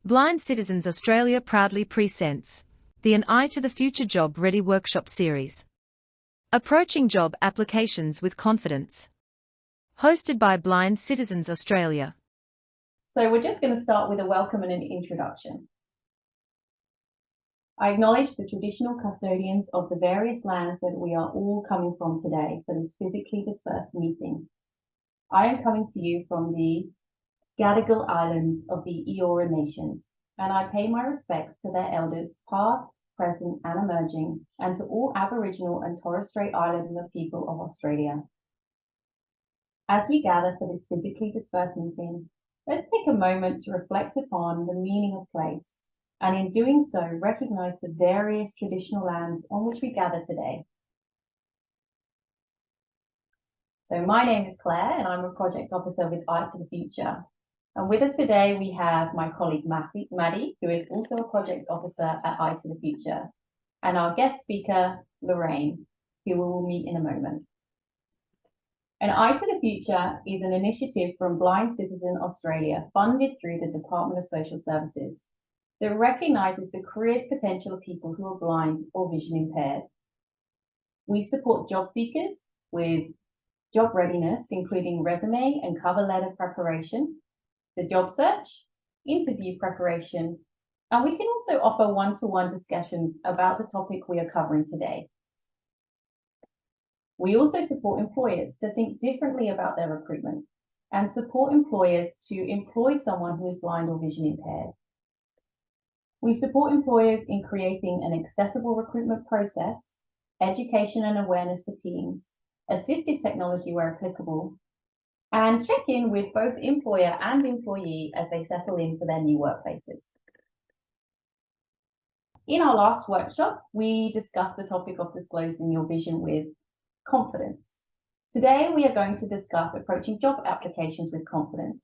Blind Citizens Australia proudly presents the An Eye to the Future Job Ready Workshop Series. Approaching Job Applications with Confidence. Hosted by Blind Citizens Australia. So we're just going to start with a welcome and an introduction. I acknowledge the traditional custodians of the various lands that we are all coming from today for this physically dispersed meeting. I am coming to you from the Gadigal Islands of the Eora Nations, and I pay my respects to their elders past, present and emerging, and to all Aboriginal and Torres Strait Islander people of Australia. As we gather for this physically dispersed meeting, let's take a moment to reflect upon the meaning of place, and in doing so, recognise the various traditional lands on which we gather today. So my name is Claire, and I'm a project officer with Eye to the Future. And with us today, we have my colleague Maddie, who is also a project officer at Eye to the Future, and our guest speaker, Lorraine, who we will meet in a moment. And Eye to the Future is an initiative from Blind Citizen Australia, funded through the Department of Social Services, that recognises the career potential of people who are blind or vision impaired. We support job seekers with job readiness, including resume and cover letter preparation, the job search, interview preparation, and we can also offer one-to-one discussions about the topic we are covering today. We also support employers to think differently about their recruitment and support employers to employ someone who is blind or vision impaired. We support employers in creating an accessible recruitment process, education and awareness for teams, assistive technology where applicable, and check in with both employer and employee as they settle into their new workplaces. In our last workshop, we discussed the topic of disclosing your vision with confidence. Today, we are going to discuss approaching job applications with confidence.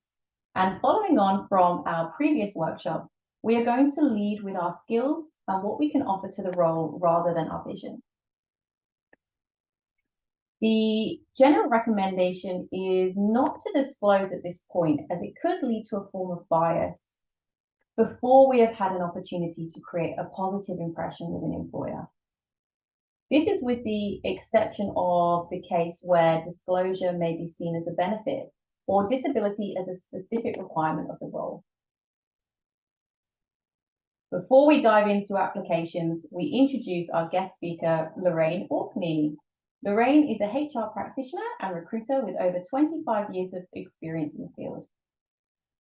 And following on from our previous workshop, we are going to lead with our skills and what we can offer to the role rather than our vision. The general recommendation is not to disclose at this point, as it could lead to a form of bias before we have had an opportunity to create a positive impression with an employer. This is with the exception of the case where disclosure may be seen as a benefit or disability as a specific requirement of the role. Before we dive into applications, we introduce our guest speaker, Lorraine Orkney. Lorraine is a HR practitioner and recruiter with over 25 years of experience in the field.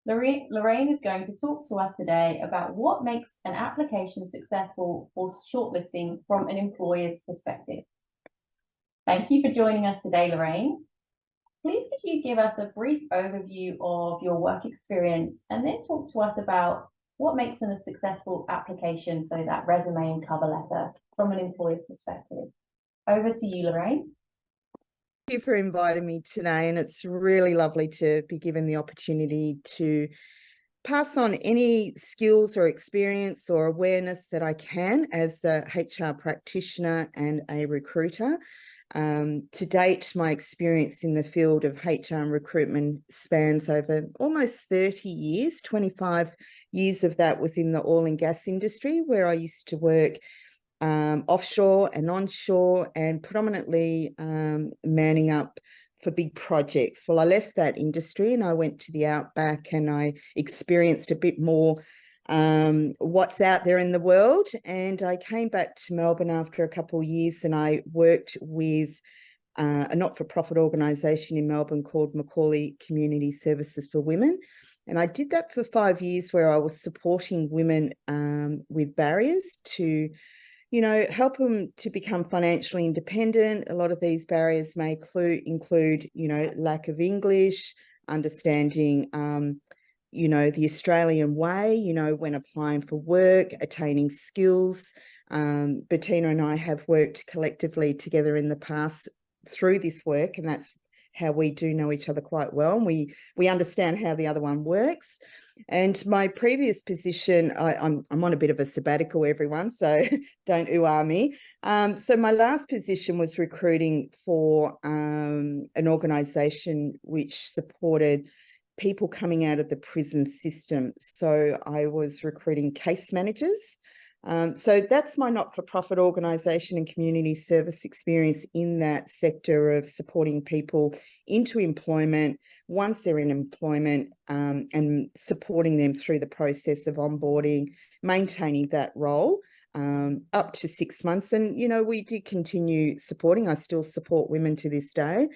Lorraine is going to talk to us today about what makes an application successful for shortlisting from an employer's perspective. Thank you for joining us today, Lorraine. Please could you give us a brief overview of your work experience and then talk to us about what makes a successful application, so that resume and cover letter, from an employer's perspective. Over to you, Lorraine. Thank you for inviting me today, and it's really lovely to be given the opportunity to pass on any skills or experience or awareness that I can as a HR practitioner and a recruiter. To date, my experience in the field of HR and recruitment spans over almost 30 years. 25 years of that was in the oil and gas industry, where I used to work offshore and onshore, and predominantly manning up for big projects. Well, I left that industry and I went to the outback and I experienced a bit more what's out there in the world. And I came back to Melbourne after a couple of years, and I worked with a not-for-profit organisation in Melbourne called Macaulay Community Services for Women. And I did that for 5 years, where I was supporting women with barriers to help them to become financially independent. A lot of these barriers may include, lack of English, understanding, the Australian way, when applying for work, attaining skills. Bettina and I have worked collectively together in the past through this work, and that's how we do know each other quite well, and we understand how the other one works. And my previous position, I'm on a bit of a sabbatical, everyone, so don't ooh-ah me. So my last position was recruiting for an organisation which supported people coming out of the prison system. So I was recruiting case managers. So that's my not-for-profit organisation and community service experience in that sector of supporting people into employment once they're in employment, and supporting them through the process of onboarding, maintaining that role up to 6 months. And, you know, we did continue supporting. I still support women to this day.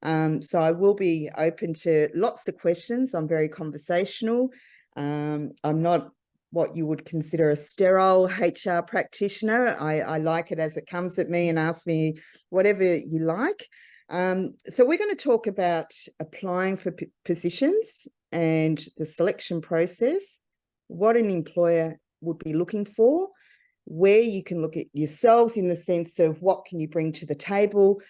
So I will be open to lots of questions. I'm very conversational. I'm not what you would consider a sterile HR practitioner. I like it as it comes at me and ask me whatever you like. So we're going to talk about applying for positions and the selection process, what an employer would be looking for, where you can look at yourselves in the sense of what can you bring to the table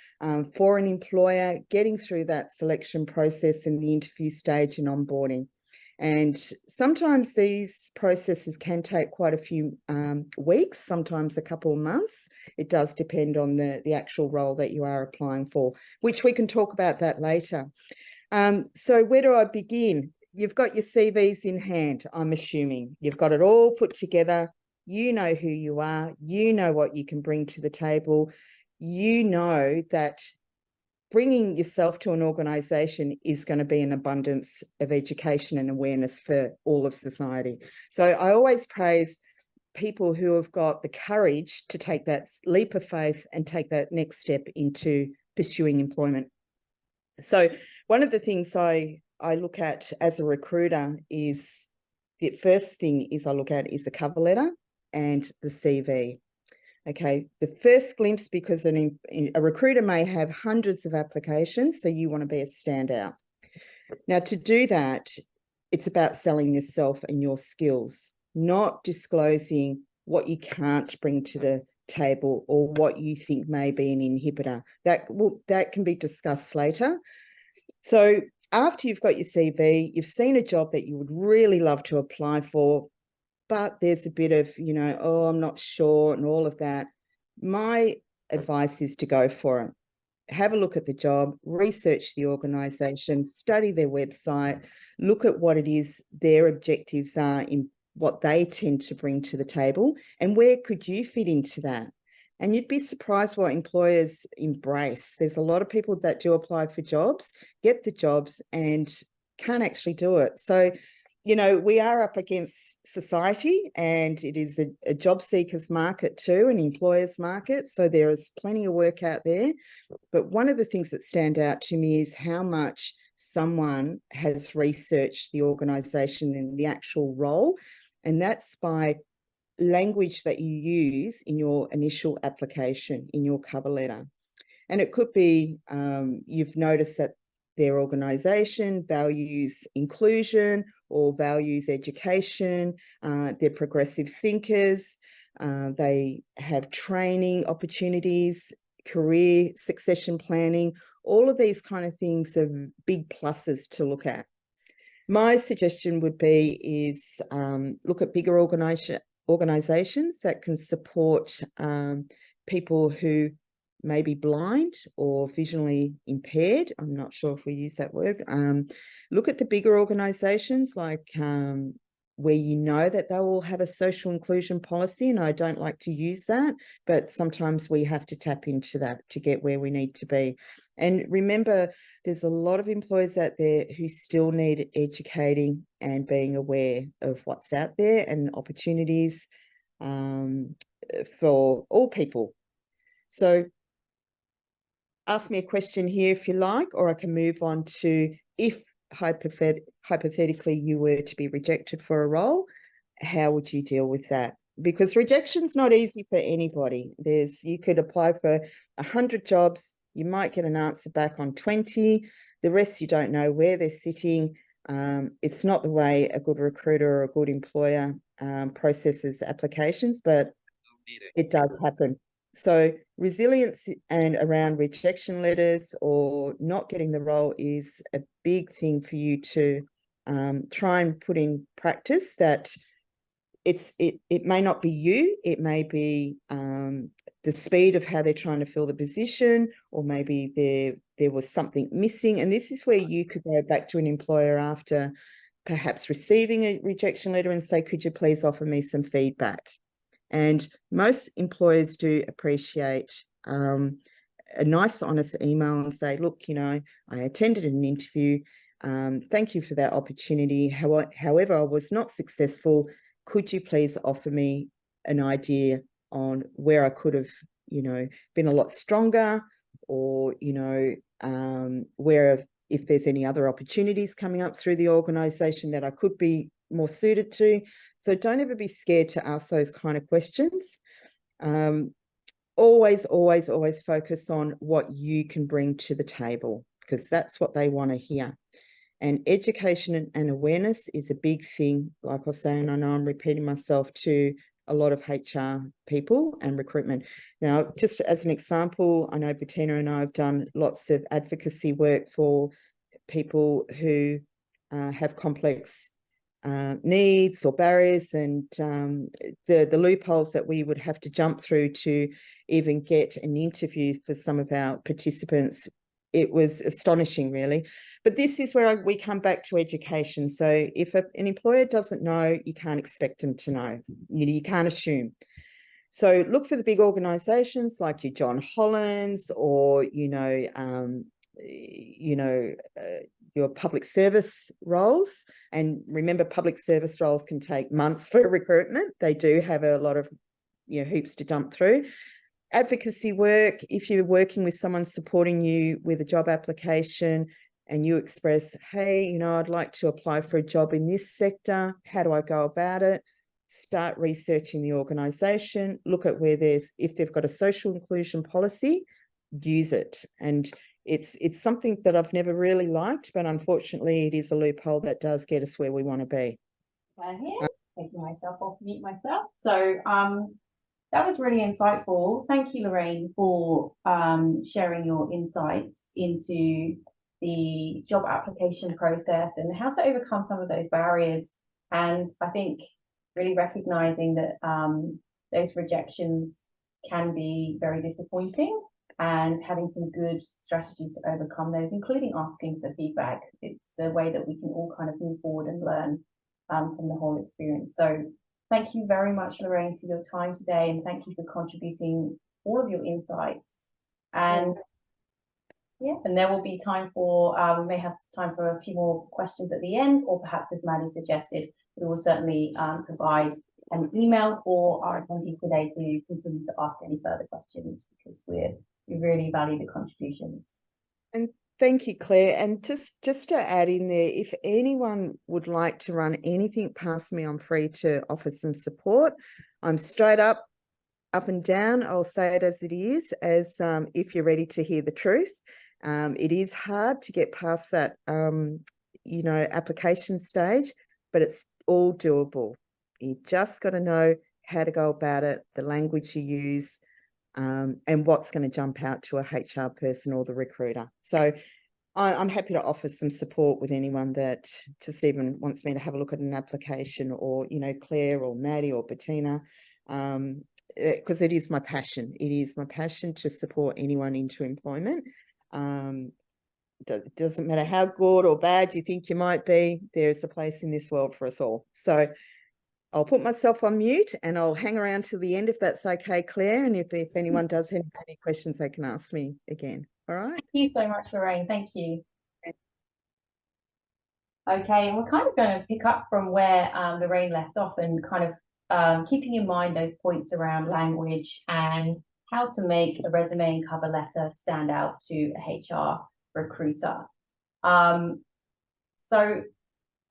for an employer, getting through that selection process and the interview stage and onboarding. And sometimes these processes can take quite a few weeks, sometimes a couple of months. It does depend on the actual role that you are applying for, which we can talk about that later. So where do I begin? You've got your CVs in hand, I'm assuming. You've got it all put together. You know who you are. You know what you can bring to the table. You know that bringing yourself to an organisation is going to be an abundance of education and awareness for all of society. So I always praise people who have got the courage to take that leap of faith and take that next step into pursuing employment. So one of the things I look at as a recruiter is, the first thing is I look at is the cover letter and the CV. Okay, the first glimpse, because a recruiter may have hundreds of applications, so you want to be a standout. Now, to do that, it's about selling yourself and your skills, not disclosing what you can't bring to the table or what you think may be an inhibitor. That can be discussed later. So after you've got your CV, you've seen a job that you would really love to apply for, but there's a bit of, you know, oh, I'm not sure and all of that. My advice is to go for it. Have a look at the job, research the organisation, study their website, look at what it is their objectives are in what they tend to bring to the table, and where could you fit into that. And you'd be surprised what employers embrace. There's a lot of people that do apply for jobs, get the jobs and can't actually do it. So, you know, we are up against society, and it is a job seekers market too, an employers market. So there is plenty of work out there. But one of the things that stand out to me is how much someone has researched the organisation and the actual role. And that's by language that you use in your initial application, in your cover letter. And it could be you've noticed that their organisation values inclusion or values education, they're progressive thinkers, they have training opportunities, career succession planning. All of these kind of things are big pluses to look at. My suggestion would be is look at bigger organisations that can support people who may be blind or visually impaired. I'm not sure if we use that word. Look at the bigger organisations, like where you know that they will have a social inclusion policy, and I don't like to use that, but sometimes we have to tap into that to get where we need to be. And remember, there's a lot of employers out there who still need educating and being aware of what's out there and opportunities for all people. So ask me a question here if you like, or I can move on to, if hypothetically you were to be rejected for a role, how would you deal with that? Because rejection's not easy for anybody. You could apply for 100 jobs, you might get an answer back on 20, the rest you don't know where they're sitting. It's not the way a good recruiter or a good employer processes applications, but it does happen. So resilience and around rejection letters or not getting the role is a big thing for you to try and put in practice. That it may not be you, it may be the speed of how they're trying to fill the position, or maybe there was something missing. And this is where you could go back to an employer after perhaps receiving a rejection letter and say, could you please offer me some feedback? And most employers do appreciate a nice, honest email and say, look, I attended an interview. Thank you for that opportunity. However, I was not successful. Could you please offer me an idea on where I could have, been a lot stronger, or, where if there's any other opportunities coming up through the organisation that I could be more suited to. So don't ever be scared to ask those kind of questions. Always focus on what you can bring to the table, because that's what they want to hear. And education and awareness is a big thing. Like I was saying, I know I'm repeating myself to a lot of HR people and recruitment. Now, just as an example, I know Bettina and I have done lots of advocacy work for people who have complex needs or barriers, and the loopholes that we would have to jump through to even get an interview for some of our participants. It was astonishing, really. But this is where we come back to education. So if an employer doesn't know, you can't expect them to know. You can't assume. So look for the big organisations like your John Hollands, or your public service roles. And remember, public service roles can take months for recruitment. They do have a lot of hoops to jump through. Advocacy work, if you're working with someone supporting you with a job application and you express, hey, I'd like to apply for a job in this sector, how do I go about it? Start researching the organisation, look at if they've got a social inclusion policy, use it. And it's something that I've never really liked, but unfortunately it is a loophole that does get us where we want to be. Taking myself off mute myself. So that was really insightful. Thank you, Lorraine, for sharing your insights into the job application process and how to overcome some of those barriers. And I think really recognizing that those rejections can be very disappointing, and having some good strategies to overcome those, including asking for feedback. It's a way that we can all kind of move forward and learn from the whole experience. So thank you very much, Lorraine, for your time today, and thank you for contributing all of your insights. And and there will be time for, we may have time for a few more questions at the end, or perhaps, as Maddie suggested, we will certainly provide an email for our attendees today to continue to ask any further questions, because we really value the contributions. And thank you, Claire. And just to add in there, if anyone would like to run anything past me, I'm free to offer some support. I'm straight up and down. I'll say it as it is, as if you're ready to hear the truth. It is hard to get past that, application stage, but it's all doable. You just got to know how to go about it, the language you use, and what's going to jump out to a HR person or the recruiter. So I'm happy to offer some support with anyone that just even wants me to have a look at an application, or, Claire or Maddie or Bettina, because it is my passion. It is my passion to support anyone into employment. It doesn't matter how good or bad you think you might be, there's a place in this world for us all. So I'll put myself on mute and I'll hang around till the end, if that's okay, Claire. And if anyone does have any questions, they can ask me again. All right. Thank you so much, Lorraine. Thank you. Okay, and we're kind of going to pick up from where Lorraine left off, and kind of keeping in mind those points around language and how to make a resume and cover letter stand out to a HR recruiter. So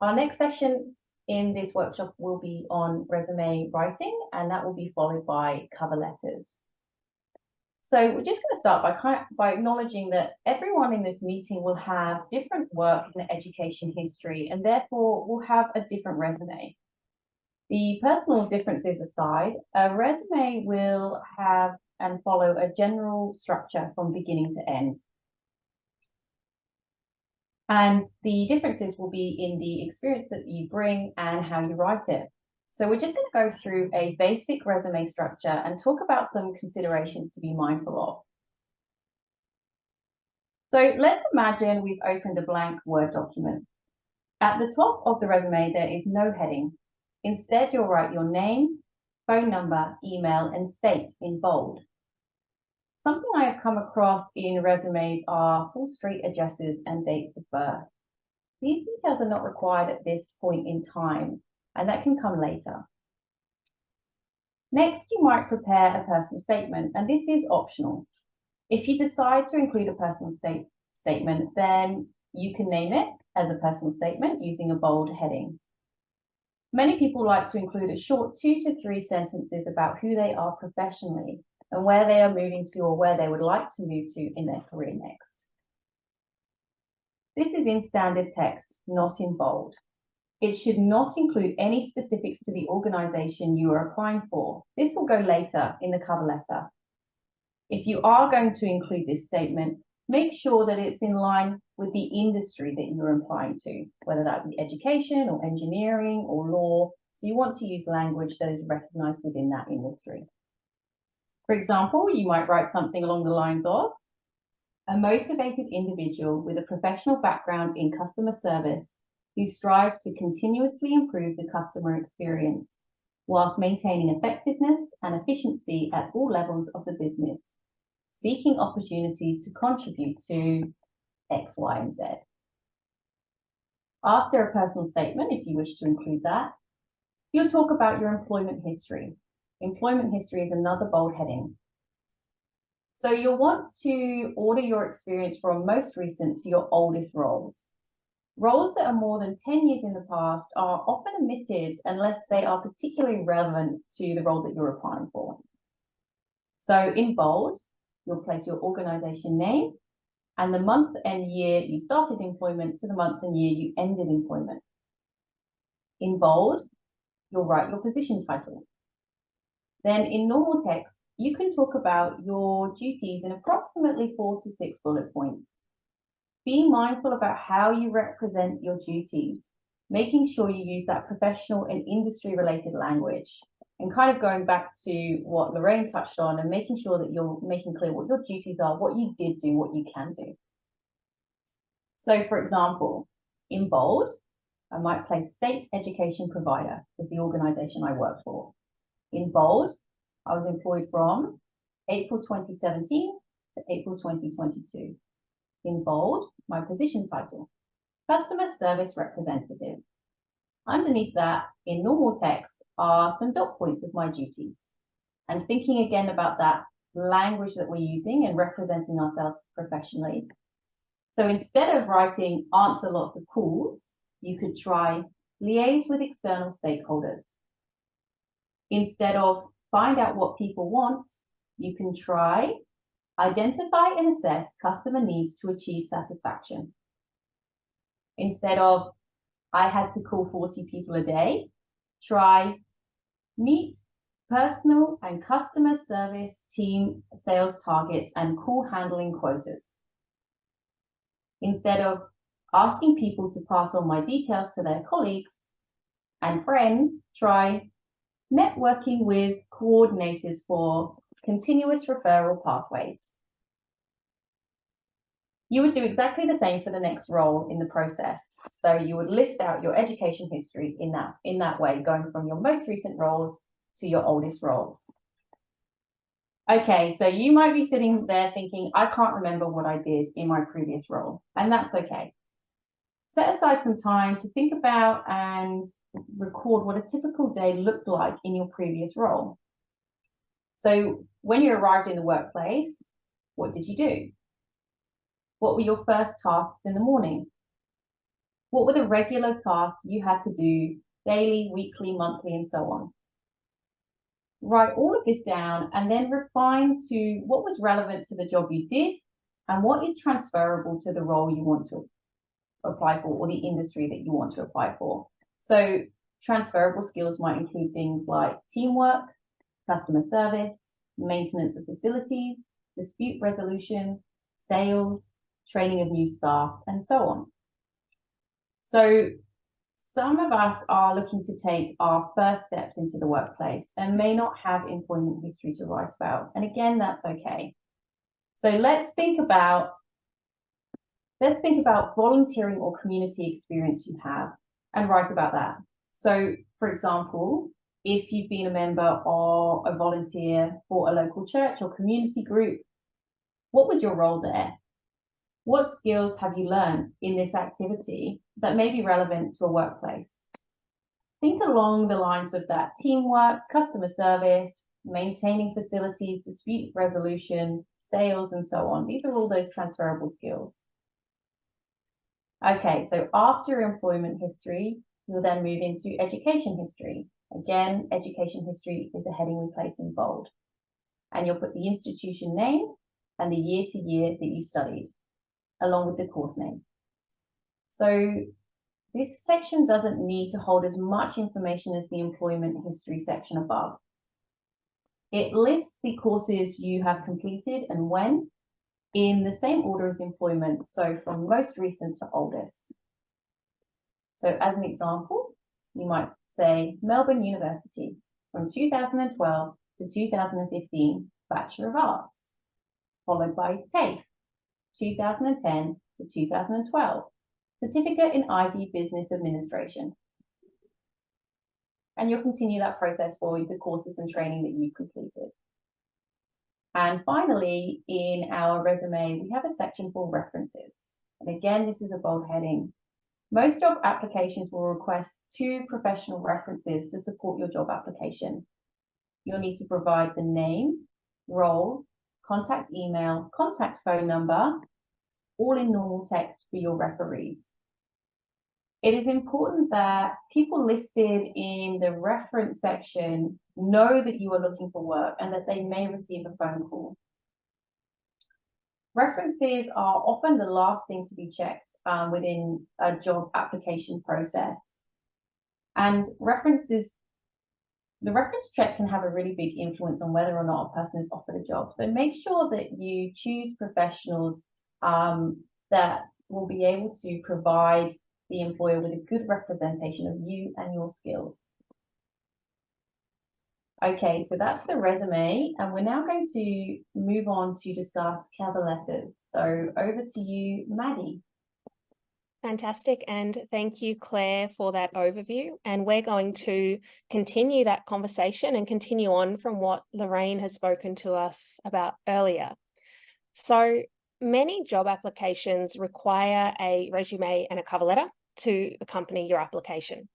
our next session in this workshop will be on resume writing, and that will be followed by cover letters. So we're just going to start by acknowledging that everyone in this meeting will have different work and education history, and therefore will have a different resume. The personal differences aside, a resume will have and follow a general structure from beginning to end. And the differences will be in the experience that you bring and how you write it. So we're just going to go through a basic resume structure and talk about some considerations to be mindful of. So let's imagine we've opened a blank Word document. At the top of the resume, there is no heading. Instead, you'll write your name, phone number, email, and state in bold. Something I have come across in resumes are full street addresses and dates of birth. These details are not required at this point in time, and that can come later. Next, you might prepare a personal statement, and this is optional. If you decide to include a personal statement, then you can name it as a personal statement using a bold heading. Many people like to include a short 2 to 3 sentences about who they are professionally and where they are moving to or where they would like to move to in their career next. This is in standard text, not in bold. It should not include any specifics to the organization you are applying for. This will go later in the cover letter. If you are going to include this statement, make sure that it's in line with the industry that you're applying to, whether that be education or engineering or law. So you want to use language that is recognized within that industry. For example, you might write something along the lines of, a motivated individual with a professional background in customer service who strives to continuously improve the customer experience whilst maintaining effectiveness and efficiency at all levels of the business, seeking opportunities to contribute to X, Y, and Z. After a personal statement, if you wish to include that, you'll talk about your employment history. Employment history is another bold heading. So you'll want to order your experience from most recent to your oldest roles. Roles that are more than 10 years in the past are often omitted unless they are particularly relevant to the role that you're applying for. So in bold, you'll place your organization name and the month and year you started employment to the month and year you ended employment. In bold, you'll write your position title. Then in normal text, you can talk about your duties in approximately 4 to 6 bullet points. Be mindful about how you represent your duties, making sure you use that professional and industry-related language, and kind of going back to what Lorraine touched on and making sure that you're making clear what your duties are, what you did do, what you can do. So for example, in bold, I might place state education provider as the organization I work for. In bold, I was employed from April 2017 to April 2022. In bold, my position title, customer service representative. Underneath that, in normal text, are some dot points of my duties. And thinking again about that language that we're using and representing ourselves professionally. So instead of writing answer lots of calls, you could try liaise with external stakeholders. Instead of find out what people want, you can try identify and assess customer needs to achieve satisfaction. Instead of I had to call 40 people a day, try meet personal and customer service team sales targets and call handling quotas. Instead of asking people to pass on my details to their colleagues and friends, try networking with coordinators for continuous referral pathways. You would do exactly the same for the next role in the process. So you would list out your education history in that way, going from your most recent roles to your oldest roles. Okay, so you might be sitting there thinking, I can't remember what I did in my previous role, and that's okay. Set aside some time to think about and record what a typical day looked like in your previous role. So when you arrived in the workplace, what did you do? What were your first tasks in the morning? What were the regular tasks you had to do daily, weekly, monthly, and so on? Write all of this down and then refine to what was relevant to the job you did and what is transferable to the role you want to apply for or the industry that you want to apply for. So transferable skills might include things like teamwork, customer service, maintenance of facilities, dispute resolution, sales, training of new staff, and so on. So some of us are looking to take our first steps into the workplace and may not have employment history to write about. And again, that's okay. So let's think about let's think about volunteering or community experience you have and write about that. So, for example, if you've been a member or a volunteer for a local church or community group, what was your role there? What skills have you learned in this activity that may be relevant to a workplace? Think along the lines of that: teamwork, customer service, maintaining facilities, dispute resolution, sales, and so on. These are all those transferable skills. Okay, so after employment history, you'll then move into education history. Again, education history is a heading we place in bold. And you'll put the institution name and the year to year that you studied, along with the course name. So this section doesn't need to hold as much information as the employment history section above. It lists the courses you have completed and when, in the same order as employment, so from most recent to oldest. So as an example, you might say Melbourne University from 2012 to 2015, Bachelor of Arts, followed by TAFE, 2010 to 2012, Certificate in IB Business Administration. And you'll continue that process for the courses and training that you've completed. And finally, in our resume, we have a section for references. And again, this is a bold heading. Most job applications will request 2 professional references to support your job application. You'll need to provide the name, role, contact email, contact phone number, all in normal text for your referees. It is important that people listed in the reference section know that you are looking for work and that they may receive a phone call. References are often the last thing to be checked within a job application process. And the reference check can have a really big influence on whether or not a person is offered a job. So make sure that you choose professionals that will be able to provide the employer with a good representation of you and your skills. Okay, so that's the resume, and we're now going to move on to discuss cover letters. So over to you, Maddie. Fantastic, and thank you, Claire, for that overview. And we're going to continue that conversation and continue on from what Lorraine has spoken to us about earlier. So many job applications require a resume and a cover letter to accompany your application.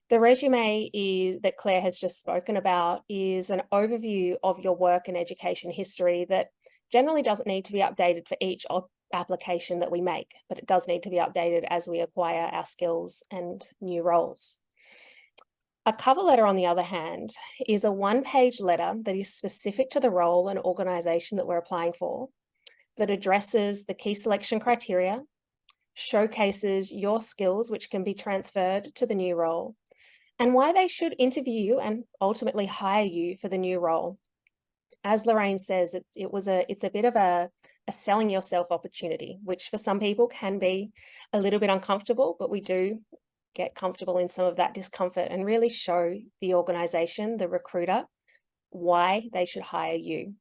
The resume that Claire has just spoken about is an overview of your work and education history that generally doesn't need to be updated for each application that we make, but it does need to be updated as we acquire our skills and new roles. A cover letter, on the other hand, is a 1-page letter that is specific to the role and organisation that we're applying for, that addresses the key selection criteria, showcases your skills which can be transferred to the new role, and why they should interview you and ultimately hire you for the new role. As Lorraine says, it's a bit of a selling yourself opportunity, which for some people can be a little bit uncomfortable, but we do get comfortable in some of that discomfort and really show the organisation, the recruiter, why they should hire you.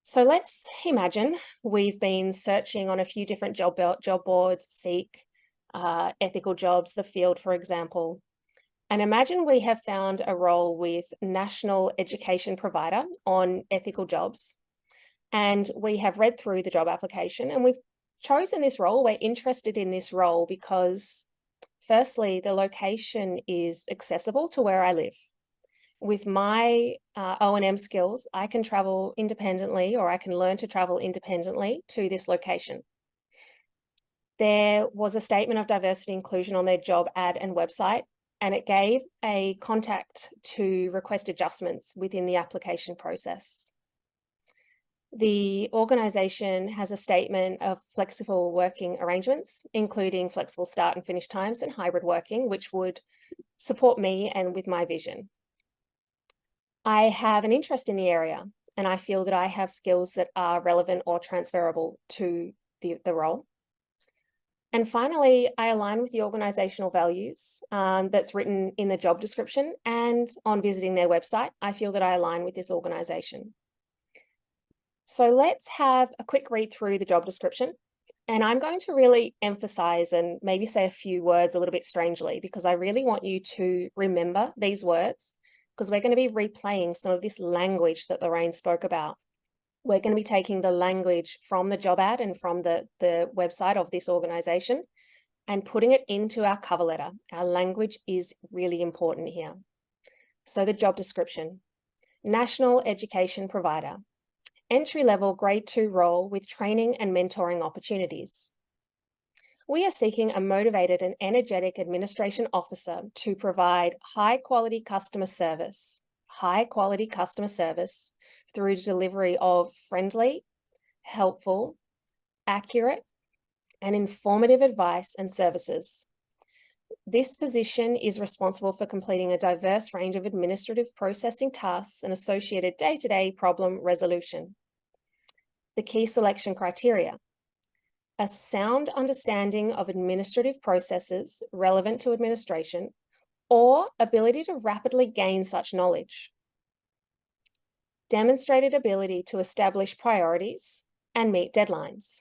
So let's imagine we've been searching on a few different job boards, Seek, Ethical Jobs, The Field, for example. And imagine we have found a role with National Education Provider on Ethical Jobs. And we have read through the job application and we've chosen this role. We're interested in this role because, firstly, the location is accessible to where I live. With my O&M skills, I can travel independently, or I can learn to travel independently to this location. There was a statement of diversity inclusion on their job ad and website, and it gave a contact to request adjustments within the application process. The organisation has a statement of flexible working arrangements, including flexible start and finish times and hybrid working, which would support me and with my vision. I have an interest in the area, and I feel that I have skills that are relevant or transferable to the role. And finally, I align with the organisational values that's written in the job description, and on visiting their website, I feel that I align with this organisation. So let's have a quick read through the job description. And I'm going to really emphasize and maybe say a few words a little bit strangely, because I really want you to remember these words, because we're going to be replaying some of this language that Lorraine spoke about. We're going to be taking the language from the job ad and from the website of this organization and putting it into our cover letter. Our language is really important here. So the job description: national education provider, entry-level grade 2 role with training and mentoring opportunities. We are seeking a motivated and energetic administration officer to provide high-quality customer service through delivery of friendly, helpful, accurate, and informative advice and services. This position is responsible for completing a diverse range of administrative processing tasks and associated day-to-day problem resolution. The key selection criteria: a sound understanding of administrative processes relevant to administration, or ability to rapidly gain such knowledge. Demonstrated ability to establish priorities and meet deadlines.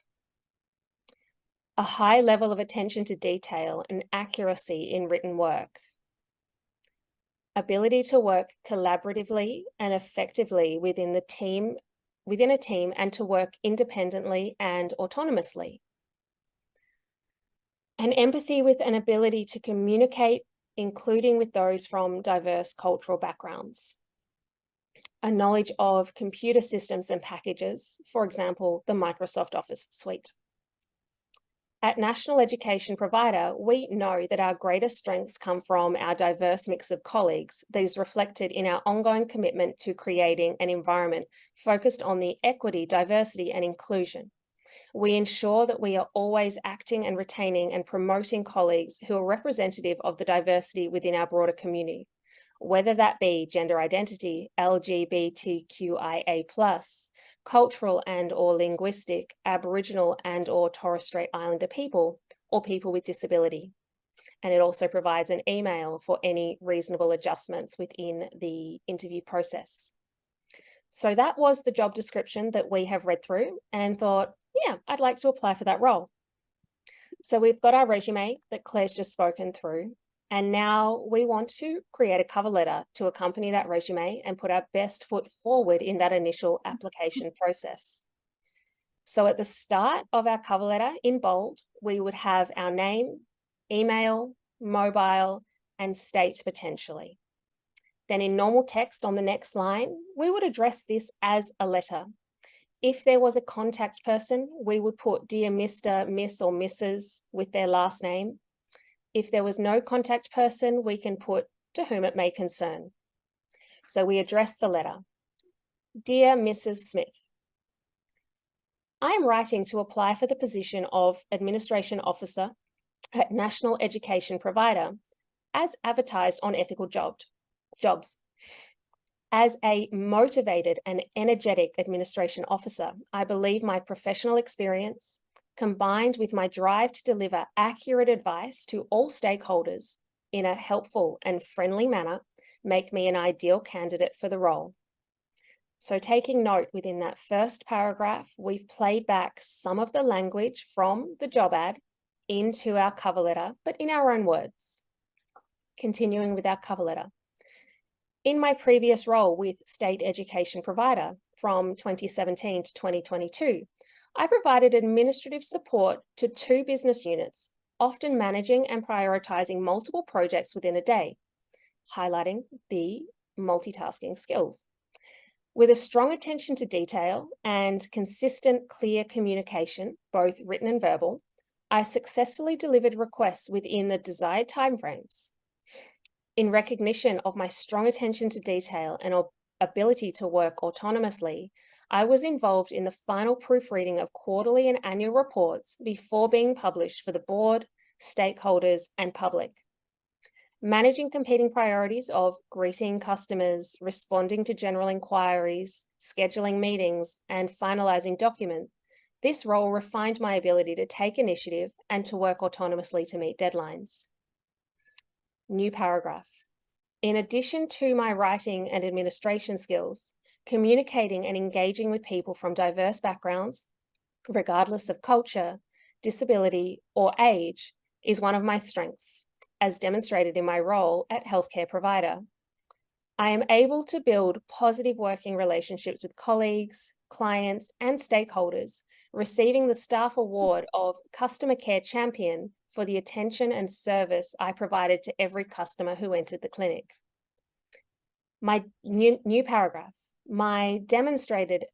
A high level of attention to detail and accuracy in written work. Ability to work collaboratively and effectively within a team and to work independently and autonomously. An empathy with an ability to communicate, including with those from diverse cultural backgrounds. A knowledge of computer systems and packages, for example, the Microsoft Office suite. At National Education Provider, we know that our greatest strengths come from our diverse mix of colleagues. These reflected in our ongoing commitment to creating an environment focused on the equity, diversity, and inclusion. We ensure that we are always acting and retaining and promoting colleagues who are representative of the diversity within our broader community, whether that be gender identity, LGBTQIA+, cultural and or linguistic, Aboriginal and or Torres Strait Islander people, or people with disability. And it also provides an email for any reasonable adjustments within the interview process. So that was the job description that we have read through and thought, yeah, I'd like to apply for that role. So we've got our resume that Claire's just spoken through. And now we want to create a cover letter to accompany that resume and put our best foot forward in that initial application process. So at the start of our cover letter in bold, we would have our name, email, mobile, and state potentially. Then in normal text on the next line, we would address this as a letter. If there was a contact person, we would put Dear Mr., Miss, or Mrs. with their last name. If there was no contact person, we can put to whom it may concern. So we address the letter. Dear Mrs. Smith, I am writing to apply for the position of Administration Officer at National Education Provider as advertised on Ethical Jobs. As a motivated and energetic administration officer, I believe my professional experience, combined with my drive to deliver accurate advice to all stakeholders in a helpful and friendly manner, make me an ideal candidate for the role. So taking note within that first paragraph, we've played back some of the language from the job ad into our cover letter, but in our own words. Continuing with our cover letter. In my previous role with State Education Provider from 2017 to 2022, I provided administrative support to 2 business units, often managing and prioritizing multiple projects within a day, highlighting the multitasking skills. With a strong attention to detail and consistent, clear communication, both written and verbal, I successfully delivered requests within the desired timeframes. In recognition of my strong attention to detail and ability to work autonomously, I was involved in the final proofreading of quarterly and annual reports before being published for the board, stakeholders, and public. Managing competing priorities of greeting customers, responding to general inquiries, scheduling meetings, and finalizing documents, this role refined my ability to take initiative and to work autonomously to meet deadlines. New paragraph. In addition to my writing and administration skills, communicating and engaging with people from diverse backgrounds, regardless of culture, disability, or age is one of my strengths, as demonstrated in my role at healthcare provider. I am able to build positive working relationships with colleagues, clients, and stakeholders, receiving the staff award of Customer Care Champion for the attention and service I provided to every customer who entered the clinic. My new paragraph, my demonstrated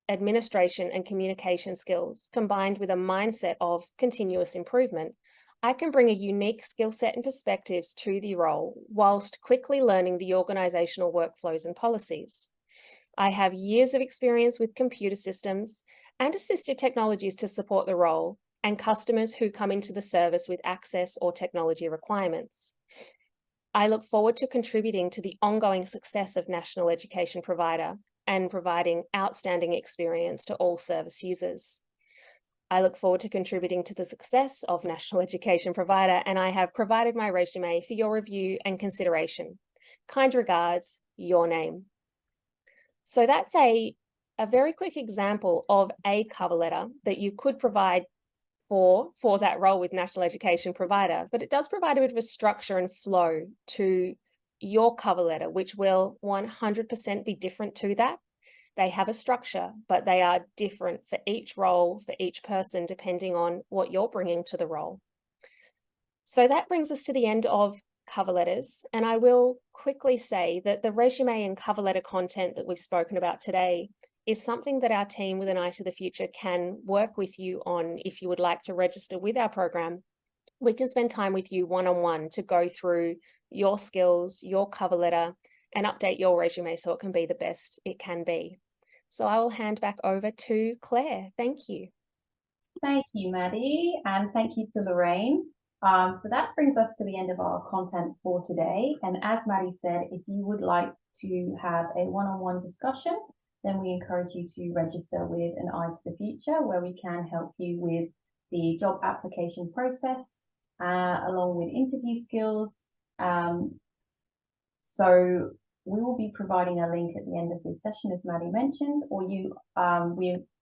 administration and communication skills, combined with a mindset of continuous improvement, I can bring a unique skill set and perspectives to the role whilst quickly learning the organisational workflows and policies. I have years of experience with computer systems and assistive technologies to support the role and customers who come into the service with access or technology requirements. I look forward to contributing to the ongoing success of National Education Provider and providing outstanding experience to all service users. I look forward to contributing to the success of National Education Provider, and I have provided my resume for your review and consideration. Kind regards, your name. So that's a very quick example of a cover letter that you could provide for that role with National Education Provider, but it does provide a bit of a structure and flow to your cover letter, which will 100% be different to that. They have a structure, but they are different for each role, for each person, depending on what you're bringing to the role. So that brings us to the end of cover letters. And I will quickly say that the resume and cover letter content that we've spoken about today is something that our team with an eye to the future can work with you on. If you would like to register with our program, we can spend time with you one-on-one to go through your skills, your cover letter, and update your resume so it can be the best it can be. So I will hand back over to Claire. Thank you. Thank you, Maddie, and thank you to Lorraine. So that brings us to the end of our content for today. And as Maddie said, if you would like to have a one-on-one discussion, then we encourage you to register with an Eye to the Future, where we can help you with the job application process, along with interview skills. So we will be providing a link at the end of this session, as Maddie mentioned, or we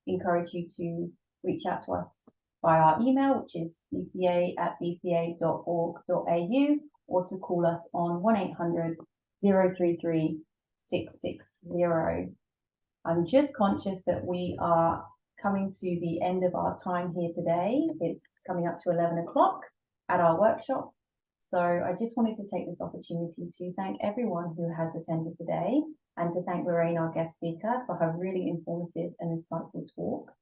encourage you to reach out to us by our email, which is bca@bca.org.au, or to call us on 1-800-033-660. I'm just conscious that we are coming to the end of our time here today. It's coming up to 11 o'clock at our workshop. So I just wanted to take this opportunity to thank everyone who has attended today, and to thank Lorraine, our guest speaker, for her really informative and insightful talk.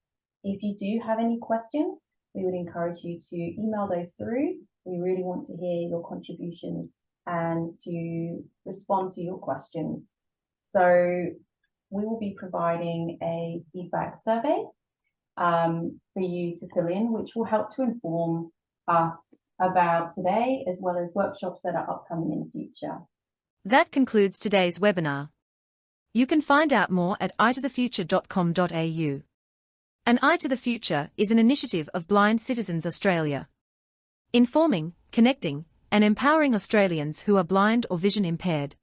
If you do have any questions, we would encourage you to email those through. We really want to hear your contributions and to respond to your questions. So we will be providing a feedback survey for you to fill in, which will help to inform us about today, as well as workshops that are upcoming in the future. That concludes today's webinar. You can find out more at eyetothefuture.com.au. An Eye to the Future is an initiative of Blind Citizens Australia, informing, connecting, and empowering Australians who are blind or vision impaired.